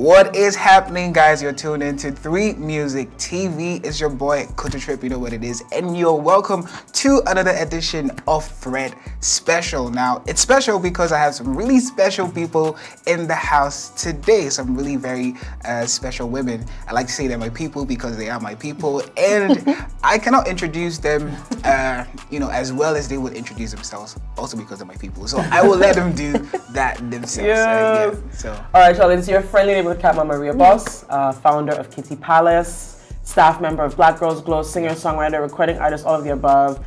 What is happening, guys? You're tuned into 3 Music TV. It's your boy Kuta Trip, you know what it is, and you're welcome to another edition of Thread Special. Now, it's special because I have some really special people in the house today. Some really very special women. I like to say they're my people because they are my people, and I cannot introduce them, as well as they would introduce themselves. Also because they're my people, so I will let them do that themselves. Yes. So, all right, y'all. It's your friendly neighborhood Pamm and Ria Boss, founder of Kitty Palace, staff member of Black Girls Glow, singer, songwriter, recording artist, all of the above.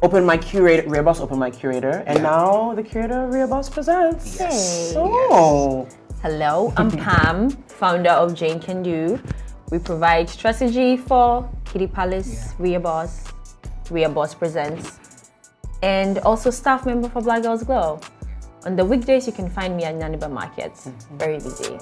Open mic curator, Ria Boss, open mic curator, and now the curator Ria Boss presents. Yes. So. Yes. Hello, I'm Pam, founder of Jane Can Do. We provide strategy for Kitty Palace, Ria Boss Presents, and also staff member for Black Girls Glow. On the weekdays, you can find me at Naniba Market. Very busy.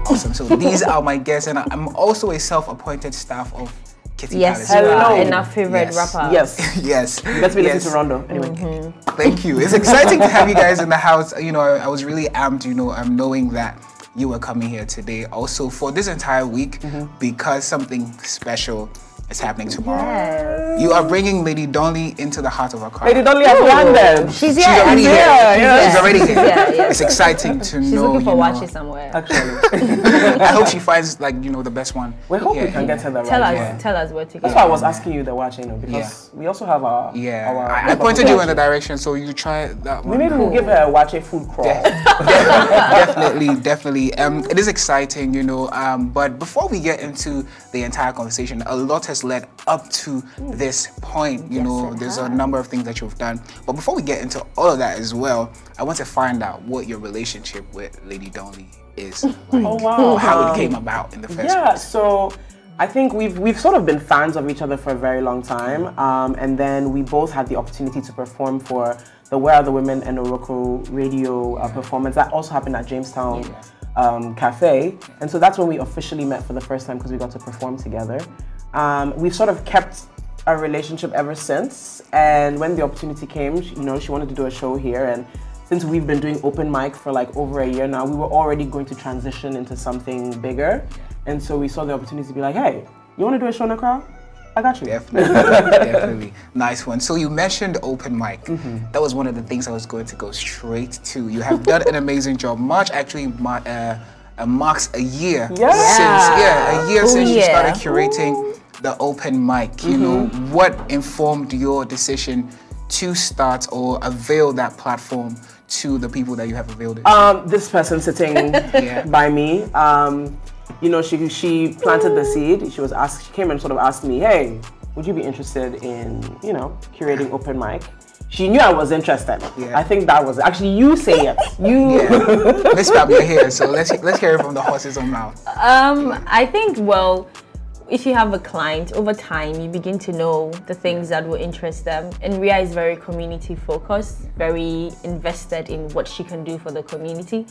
Awesome. So these are my guests, and I'm also a self-appointed staff of Kitty Yes, Palace. you are, Hello. and our favorite rapper. Yes. Yes. Let's be listening to Rondo. Anyway. Thank you. It's exciting to have you guys in the house. You know, I was really amped, knowing that you were coming here today. Also for this entire week, because something special is happening tomorrow. Yes. You are bringing Lady Donli into the heart of Accra. Lady Donli has landed. She's here. She's already here. Yeah. She's already here. Yeah. It's exciting to She's know. looking for Wachi somewhere. Actually. I hope she finds the best one. We hope we can get her the Tell right us, one. tell us where to go. That's why I was asking you the watching, because we also have our. I pointed you in the direction, so you try that one. Maybe we'll give her a watch food crawl. Definitely. It is exciting, but before we get into the entire conversation, a lot has led up to this point. There's a number of things that you've done. But before we get into all of that as well, I want to find out what your relationship with Lady Donli is like. Oh, wow. Or how it came about in the first Yeah, place. so I think we've sort of been fans of each other for a very long time. And then we both had the opportunity to perform for the Where Are the Women and Oroko radio performance. That also happened at Jamestown Cafe. And so that's when we officially met for the first time, because we got to perform together. We've sort of kept a relationship ever since. And when the opportunity came, she wanted to do a show here. And since we've been doing open mic for like over a year now, we were already going to transition into something bigger. And so we saw the opportunity to be like, hey, you want to do a show in Accra? I got you. Definitely. Nice one. So you mentioned open mic. That was one of the things I was going to go straight to. You have done an amazing job. March actually marks a year since you started curating the open mic. What informed your decision to start or avail that platform to the people that you have availed it? This person sitting by me, she planted the seed. She came and sort of asked me, hey, would you be interested in, curating open mic? She knew I was interested. Yeah. I think that was actually you say it. Miss Pam, you're here, so let's hear it from the horse's own mouth. I think, if you have a client, over time, you begin to know the things that will interest them. And Ria is very community focused, very invested in what she can do for the community.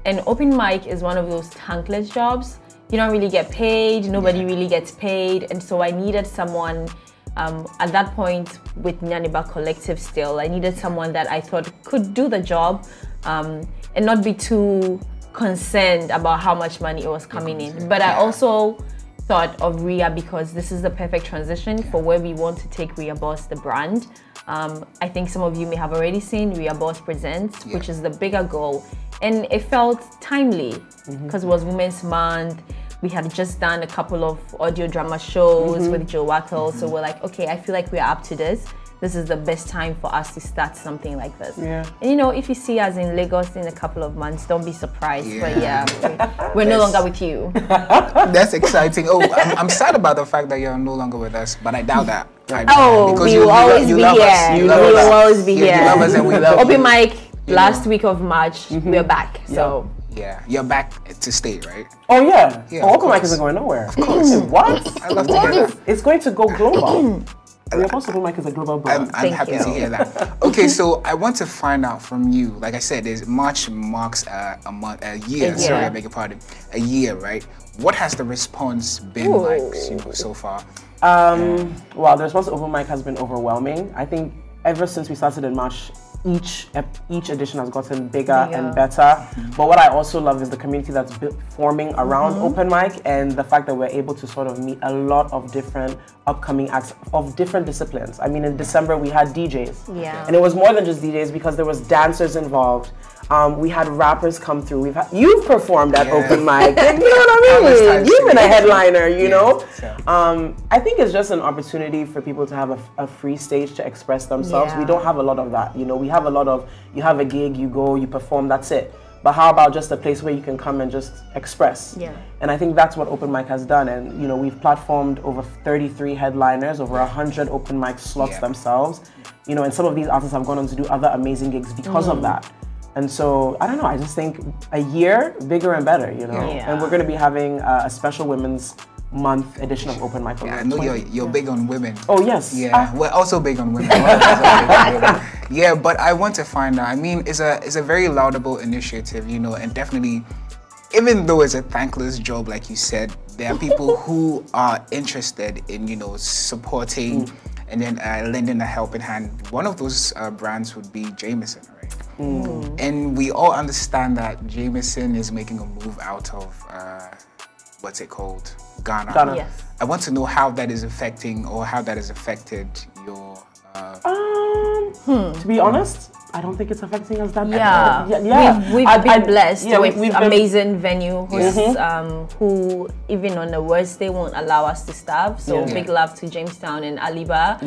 And open mic is one of those thankless jobs. You don't really get paid, nobody really gets paid. And so I needed someone, at that point with Nyaniba Collective still, I needed someone that I thought could do the job and not be too concerned about how much money it was coming in. But I also thought of Ria because this is the perfect transition for where we want to take Ria Boss, the brand. I think some of you may have already seen Ria Boss Presents, which is the bigger goal. And it felt timely because it was Women's Month. We had just done a couple of audio drama shows with Joe Wackel. So we're like, okay, I feel like we're up to this. This is the best time for us to start something like this. Yeah. And if you see us in Lagos in a couple of months, don't be surprised. Yeah. But we're no longer with you. That's exciting. Oh, I'm sad about the fact that you're no longer with us, but I doubt that. We will always be here. We will always be here. You love us and we love Open you. mic, last week of March, we're back. So. Yeah, you're back to stay, right? Oh yeah. Open mic isn't going nowhere. Of course. What? I love to hear that. It's going to go global. Ria Boss Open Mic is a global brand. I'm happy to hear that. Okay, so I want to find out from you. Like I said, March marks a year. Sorry, I beg your pardon. A year, right? What has the response been like, so far? Well, the response to Open Mic has been overwhelming. I think ever since we started in March, each edition has gotten bigger and better. But what I also love is the community that's forming around open mic, and the fact that we're able to sort of meet a lot of different upcoming acts of different disciplines. I mean, in December we had DJs, and it was more than just DJs because there was dancers involved. We had rappers come through. You've performed at open mic, and you know what I mean. You've been a headliner, you know. I think it's just an opportunity for people to have a free stage to express themselves. We don't have a lot of that, you know. We have a lot of, you have a gig, you go, you perform, that's it. But how about just a place where you can come and just express? And I think that's what open mic has done. And you know, we've platformed over 33 headliners, over 100 open mic slots themselves. You know, and some of these artists have gone on to do other amazing gigs because of that. And so, I don't know, I just think a year, bigger and better, you know? And we're going to be having a special Women's Month edition of Open Mic. I know you're big on women. Oh, yes. Yeah, we're also big on women. Yeah, but I want to find out, I mean, it's a very laudable initiative, you know, and definitely, even though it's a thankless job, like you said, there are people who are interested in, you know, supporting and then lending a helping hand. One of those brands would be Jameson, right? And we all understand that Jameson is making a move out of, what's it called? Ghana. Yes. I want to know how that is affecting, or how that has affected your... To be honest, I don't think it's affecting us that bad. We've been blessed with amazing venue who even on the worst day won't allow us to starve. So big love to Jamestown and Aliba.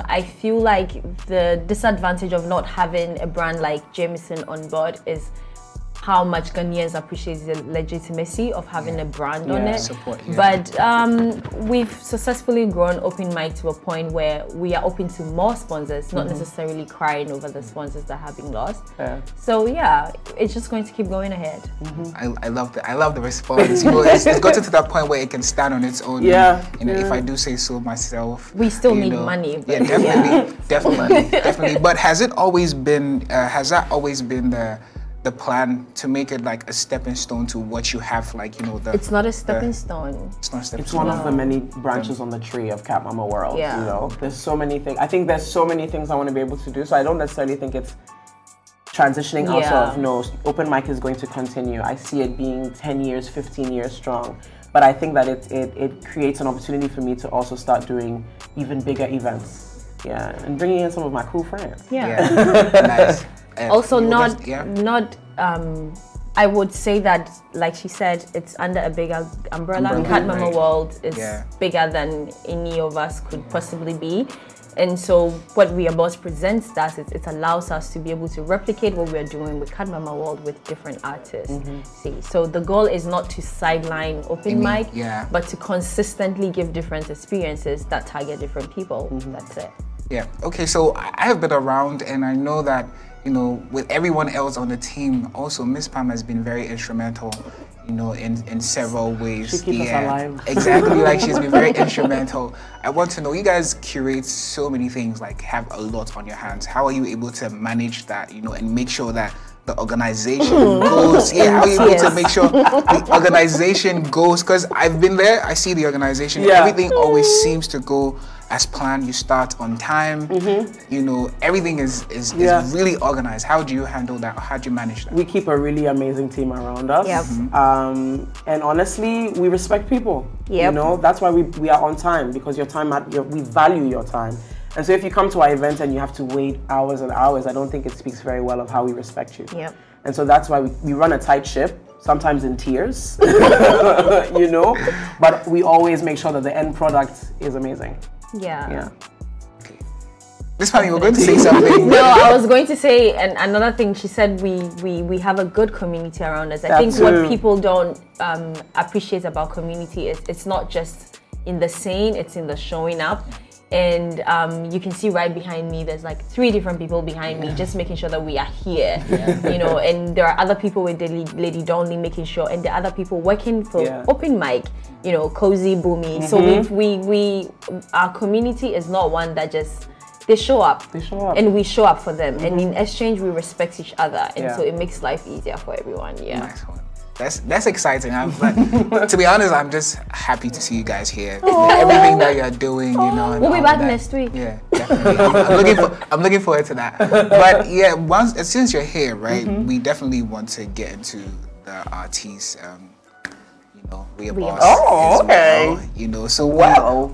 I feel like the disadvantage of not having a brand like Jameson on board is how much Ghanaians appreciate the legitimacy of having a brand on it. But we've successfully grown open mic to a point where we are open to more sponsors, not necessarily crying over the sponsors that have been lost. So yeah, it's just going to keep going ahead. I love the response. You know, it's gotten to that point where it can stand on its own. You know, if I do say so myself. We still need money. But definitely. But has it always been? Has that always been the plan to make it like a stepping stone to what you have, like, you know, it's not a stepping stone. It's not a stepping It's stone. one of the many branches on the tree of Cat Mama World. You know, there's so many things. I think there's so many things I want to be able to do. So I don't necessarily think it's transitioning out of, no, open mic is going to continue. I see it being 10 years, 15 years strong. But I think that it creates an opportunity for me to also start doing even bigger events. And bringing in some of my cool friends. Nice. Also I would say that, like she said, it's under a bigger umbrella. Cat Mama World is bigger than any of us could possibly be. And so what Ria Boss presents does is it allows us to be able to replicate what we're doing with Cat Mama World with different artists. So the goal is not to sideline open mic, but to consistently give different experiences that target different people. That's it. Okay, so I have been around, and I know that, you know, with everyone else on the team, also Miss Pamm has been very instrumental, you know, in several ways. She keeps us alive. Exactly, like she's been very instrumental. I want to know, you guys curate so many things, like have a lot on your hands. How are you able to manage that, you know, and make sure that the organization goes? How are you able to make sure the organization goes? Because I've been there, I see the organization, everything always seems to go as planned. You start on time, you know, everything is really organized. How do you handle that? How do you manage that? We keep a really amazing team around us. And honestly, we respect people. You know, that's why we are on time, because we value your time. And so if you come to our event and you have to wait hours and hours, I don't think it speaks very well of how we respect you. And so that's why we run a tight ship, sometimes in tears, you know, but we always make sure that the end product is amazing. Okay. Miss Pamm, you were going to say something. No, I was going to say, and another thing, she said we have a good community around us. I think what people don't appreciate about community is it's not just in the saying, it's in the showing up. And you can see right behind me, there's like 3 different people behind me, just making sure that we are here, you know, and there are other people with Lady Donli making sure, and the other people working for open mic, you know, Cozy, Boomy. So our community is not one that just, they show up and we show up for them, and in exchange we respect each other, and so it makes life easier for everyone. Nice one. That's exciting. To be honest, I'm just happy to see you guys here. Everything that you're doing, you know. We'll be back next week. definitely. I'm looking forward to that. But yeah, as soon as you're here, right, we definitely want to get into the artists. Ria Boss. Oh, okay. Well, so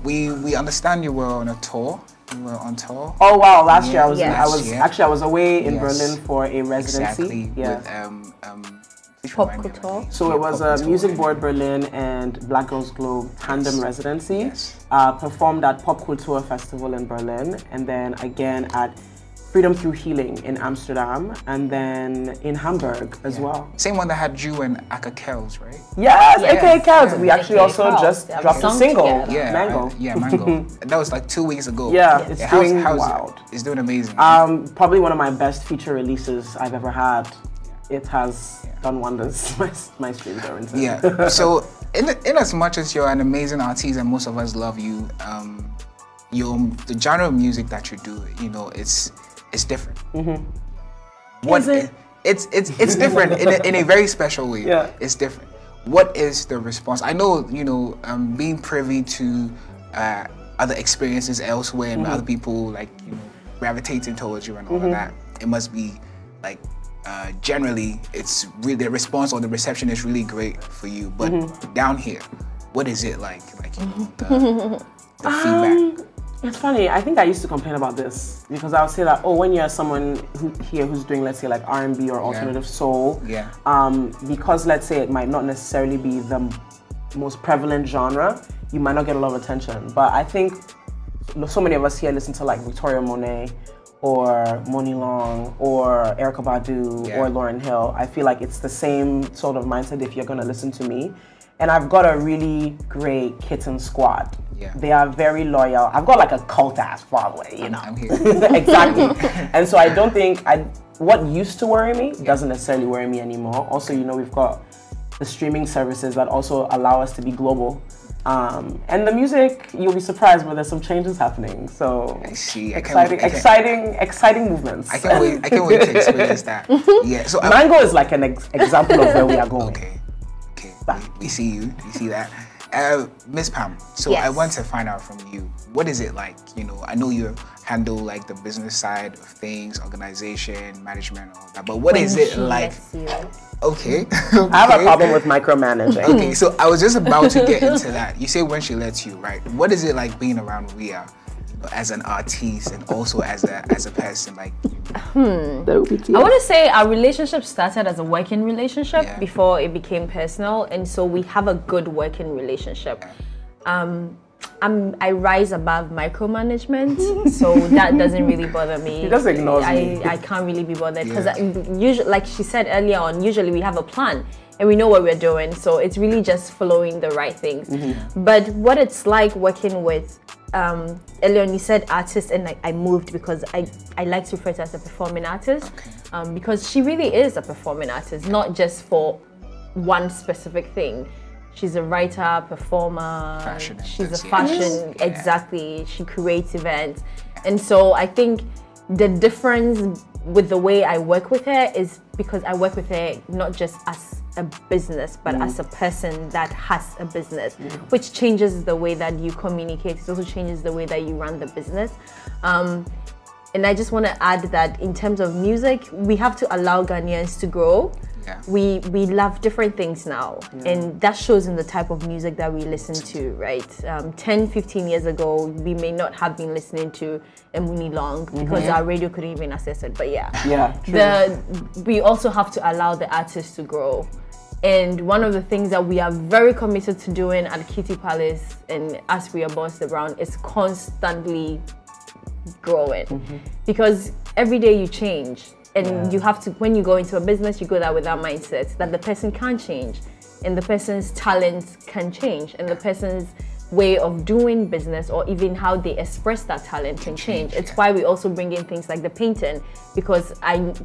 we understand you were on a tour. You were on tour. Oh wow! Last year I was away in Yes. Berlin for a residency. Exactly. Yeah. With Pop Couture. So it was a Music Board Berlin and Black Girls Globe tandem residency. Yes. Performed at Pop Culture Festival in Berlin, and then again at Freedom Through Healing in Amsterdam, and then in Hamburg as well. Same one that had you and Aka Kells, right? Yes, Yes. AKA Kells. We actually AKA also Kells. just They have dropped a songs single, together. Yeah, Mango. Mango. That was like 2 weeks ago. Yeah, it's doing how's wild. It's doing amazing. Probably one of my best feature releases I've ever had. It has done wonders. My streams are insane. Yeah. So in as much as you're an amazing artist and most of us love you, the genre of music that you do, it's different. Is it? It's different in a very special way. Yeah. It's different. What is the response? I know, being privy to other experiences elsewhere and other people gravitating towards you and all of that, it must be like generally it's really the response or the reception is really great for you. But down here, what is it like? The feedback. It's funny. I think I used to complain about this because I would say that, when you're someone who's doing, let's say, like R&B or alternative soul, because let's say it might not necessarily be the most prevalent genre, you might not get a lot of attention. But I think so many of us here listen to like Victoria Monet or Moni Long or Erykah Badu or Lauryn Hill. I feel like it's the same sort of mindset if you're gonna listen to me. And I've got a really great kitten squad. Yeah. They are very loyal. I've got like a cult ass following, I'm here. Exactly. And so I don't think what used to worry me doesn't necessarily worry me anymore. Also, we've got the streaming services that also allow us to be global. And the music, you'll be surprised, but there's some changes happening. So I see. Exciting movements. I can't wait to experience that. Yeah. So Mango is like an example of where we are going. Okay. We see you. We see that. Miss Pamm, so Yes. I want to find out from you, what is it like? I know you handle like the business side of things, organization, management, all that, but what is it like? Okay. I have a problem with micromanaging. Okay, so I was just about to get into that. You say when she lets you, right? What is it like being around Ria as an artiste and also as a person? Like, I want to say our relationship started as a working relationship before it became personal, and so we have a good working relationship. I rise above micromanagement, so that doesn't really bother me. He just ignores me. I can't really be bothered because usually, like she said earlier on, usually we have a plan and we know what we're doing, so it's really just following the right things. But what it's like working with earlier on, you said artist, and I moved because I like to refer to her as a performing artist, because she really is a performing artist, not just for one specific thing. She's a writer, performer, she's a fashion, exactly, she creates events. And so I think the difference with the way I work with her is because I work with her not just as a business, but as a person that has a business, which changes the way that you communicate. It also changes the way that you run the business. And I just want to add that in terms of music, we have to allow Ghanaians to grow. We love different things now, and that shows in the type of music that we listen to, right? 10, 15 years ago, we may not have been listening to Moni Long because our radio couldn't even access it, but we also have to allow the artists to grow. And one of the things that we are very committed to doing at Kitty Palace and as Ria Boss the Brown is constantly growing, because every day you change. And you have to, when you go into a business, you go there with that mindset that the person can change, and the person's talent can change, and the person's way of doing business or even how they express that talent can change. It's why we also bring in things like the painting, because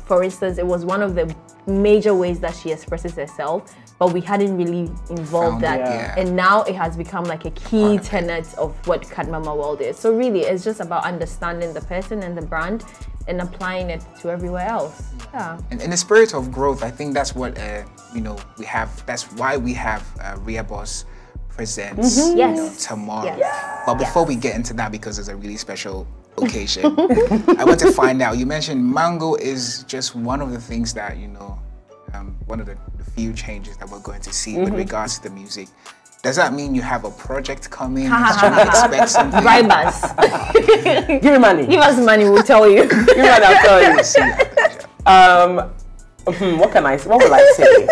for instance, it was one of the major ways that she expresses herself, but we hadn't really involved that. And now it has become like a key tenet of what Cat Mama World is. So really, it's just about understanding the person and the brand and applying it to everywhere else. And in the spirit of growth, I think that's what we have. That's why we have Ria Boss presents Yes. tomorrow. Yes. But before we get into that, because it's a really special occasion, I want to find out. You mentioned mango is just one of the things that one of the few changes that we're going to see with regards to the music. Does that mean you have a project coming? Should we expect something? Bribe us. Give me money. Give us money, we'll tell you. Give me money, I'll tell you. What will I say?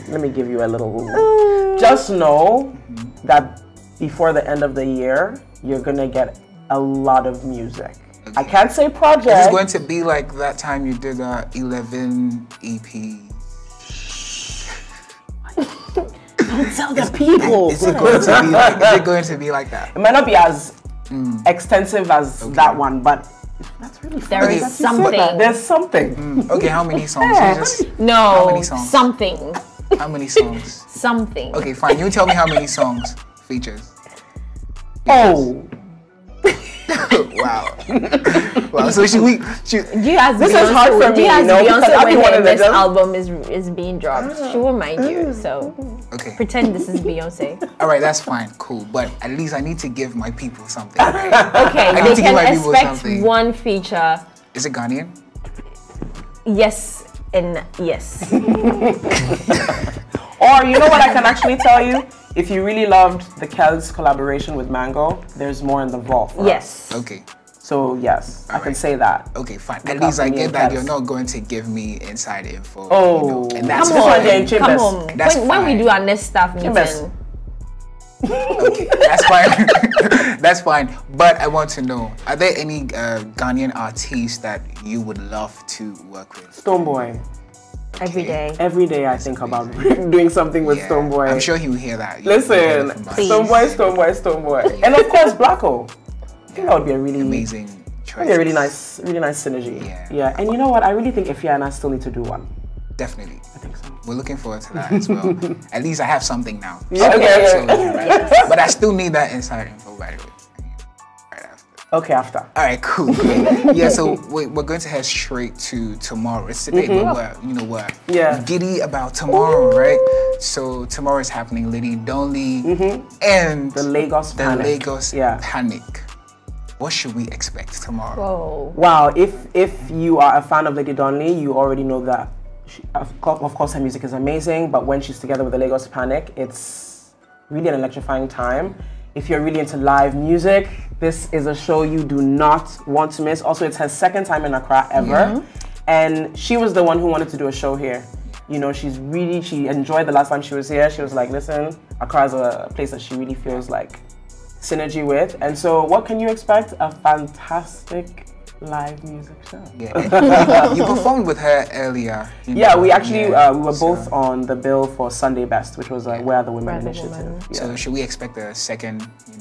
Let me give you a little. Just know that before the end of the year, you're gonna get a lot of music. Okay. I can't say project. Is it going to be like that time you did 11 EP? Don't tell the people. Is it going to be like that? It might not be as extensive as that one, but that's really fun. There is something. There's something. Okay, how many songs? No, how many songs? Something. How many songs? Something. Okay, fine. You tell me how many songs features. Oh. Wow. Wow. So should we? Do you ask this Beyonce, is hard for me, Beyonce when her next album is being dropped. She won't mind you. So okay. Pretend this is Beyonce. All right, that's fine, cool. But at least I need to give my people something. Right? Okay, they can expect one feature. Is it Ghanaian? Yes and yes. Or you know what I can actually tell you? If you really loved the Kel's collaboration with Mango, there's more in the vault. Yes. Okay. So yes, I can say that. Okay, fine. At least I get that you're not going to give me inside info. Oh, and that's come fine. Come on. That's when we do our next staff meeting. Okay, that's fine. That's fine. But I want to know, are there any Ghanaian artists that you would love to work with? Stonebwoy. Okay. Every day I think about doing something with Stonebwoy. I'm sure he will hear that. Listen, Stonebwoy. And of course, Blacko. I think that would be a really amazing choice. A really nice synergy. Yeah. And you know what? I really think Ifya and I still need to do one. Definitely. I think so. We're looking forward to that as well. At least I have something now. Yeah, okay. So, but I still need that inside info, by the way. Okay, after. All right, cool. Great. Yeah, so we're going to head straight to tomorrow. It's today, but we're giddy about tomorrow, right? So tomorrow is happening Lady Donli and the Lagos Panic. Panic. What should we expect tomorrow? Whoa. Wow, if you are a fan of Lady Donli, you already know that of course her music is amazing, but when she's together with the Lagos Panic, it's really an electrifying time. If you're really into live music, this is a show you do not want to miss. Also, it's her second time in Accra ever. And she was the one who wanted to do a show here. You know, she enjoyed the last time she was here. She was like, listen, Accra is a place that she really feels like synergy with. And so what can you expect? A fantastic live music show. Yeah. You performed with her earlier. Yeah, we actually we were both on the bill for Sunday Best, which was Where Are the Women initiative. Yeah. So should we expect a second, you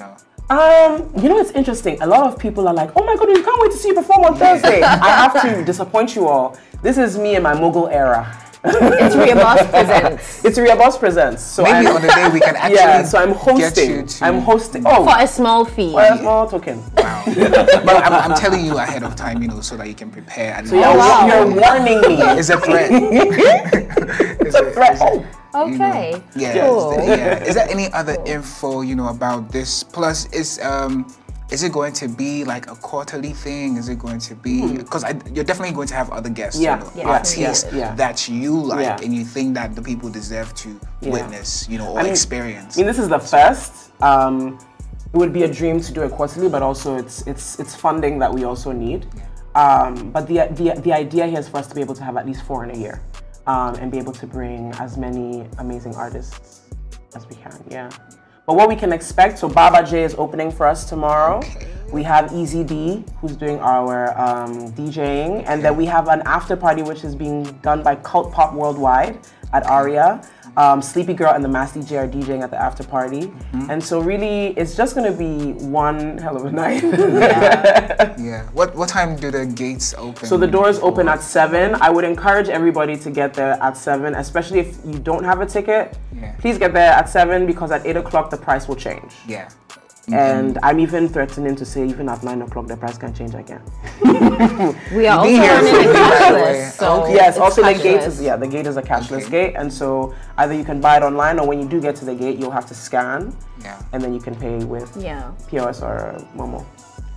know, it's interesting. A lot of people are like, oh my God, we can't wait to see you perform on Thursday. I have to disappoint you all. This is me in my Mogul era. It's Ria Boss Presents. It's Ria Boss Presents. So maybe on the day we can actually so I'm hosting. I'm hosting. Oh, for a small fee. For a small token. Wow. But I'm telling you ahead of time, so that you can prepare. So you're warning me. It's a threat. It's a threat. Okay. Cool. Is there any other info, about this? Plus, is it going to be like a quarterly thing? Is it going to be, because you're definitely going to have other guests, artists that you like and you think that the people deserve to witness, or experience. I mean, this is the first. It would be a dream to do it quarterly, but also it's funding that we also need. But the idea here is for us to be able to have at least 4 in a year, and be able to bring as many amazing artists as we can. But what we can expect, so Baba J is opening for us tomorrow. Okay. We have Easy D, who's doing our DJing. And then we have an after party, which is being done by Cult Pop Worldwide at Aria. Sleepy Girl and the Mass DJ are DJing at the after party. And so really, it's just going to be one hell of a night. What time do the gates open? So the doors open at 7. I would encourage everybody to get there at 7, especially if you don't have a ticket. Please get there at 7 because at 8 o'clock the price will change. And I'm even threatening to say, even at 9 o'clock, the price can change again. We are also running a cashless. So yes, also the gate cashless. is the gate is a cashless gate, and so either you can buy it online, or when you do get to the gate, you'll have to scan, and then you can pay with POS or Momo.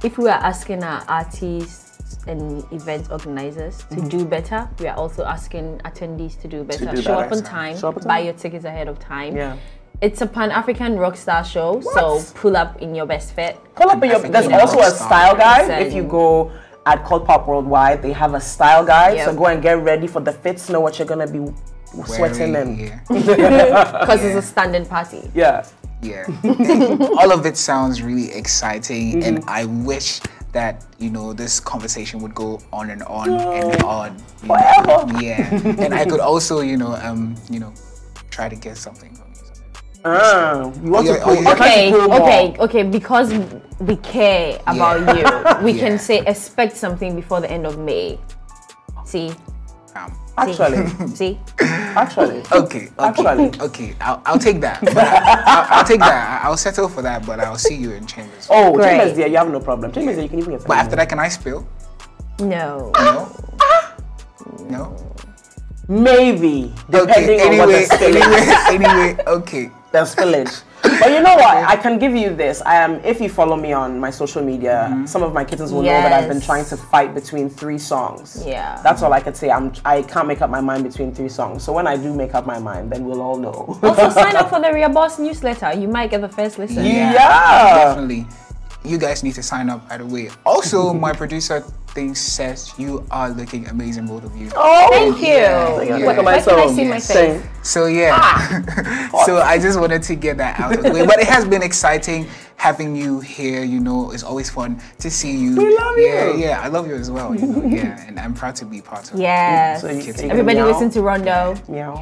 If we are asking our artists and event organizers to do better, we are also asking attendees to do better. Show up on time, buy your tickets ahead of time. Yeah. It's a Pan-African rock star show, so pull up in your best fit. Pull up in your. There's also a style guide. If you go at Cult Pop Worldwide, they have a style guide. So go and get ready for the fits. Know what you're gonna be sweating in. Because it's a standing party. Yeah. Yeah. All of it sounds really exciting, and I wish that this conversation would go on and on and on. Forever. Yeah. And I could also try to get something from you. You want to okay, because we care about you, we can say expect something before the end of May. See? Actually. See? Actually. Okay. I'll take that. I'll take that. I'll settle for that, but I'll see you in Chambers. Oh, great. Chambers there, you have no problem. Chambers there, you can even get. But after that, can I spill? No. No? Maybe. Depending on what the spillage. Anyway, okay. The spillage. But you know what? I can give you this. If you follow me on my social media, some of my kittens will know that I've been trying to fight between 3 songs. Yeah. That's all I could say. I can't make up my mind between 3 songs. So when I do make up my mind, then we'll all know. Also sign up for the Ria Boss newsletter. You might get the first listen. Yeah. Definitely. You guys need to sign up either way. Also, my producer says you are looking amazing, both of you. Oh, thank you. Where can I see my face? So so I just wanted to get that out of the way. But it has been exciting having you here. It's always fun to see you. We love you. Yeah, I love you as well. And I'm proud to be part of it. Yes. So everybody listen to Rondo. Meow.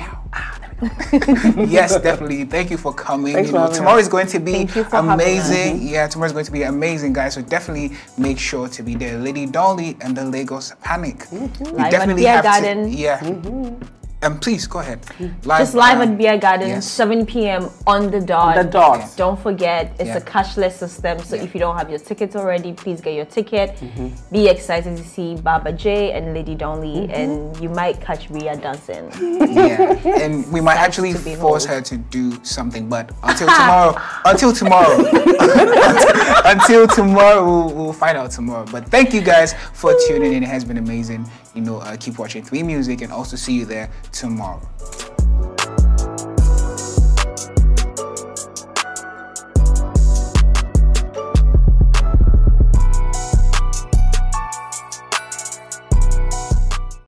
Yes, definitely. Thank you for coming. Tomorrow is going to be amazing. Yeah, tomorrow is going to be amazing, guys. So definitely make sure to be there. Lady Donli and the Lagos Panic. You definitely have Garden. And please go ahead. Just live at Beer Garden, 7 p.m. on the dot. Don't forget, it's a cashless system. So if you don't have your tickets already, please get your ticket. Be excited to see Baba J and Lady Donli, and you might catch Ria dancing. Yeah, and we might actually force her to do something. But until tomorrow, we'll find out tomorrow. But thank you guys for tuning in. It has been amazing. Keep watching 3 Music, and also see you there tomorrow.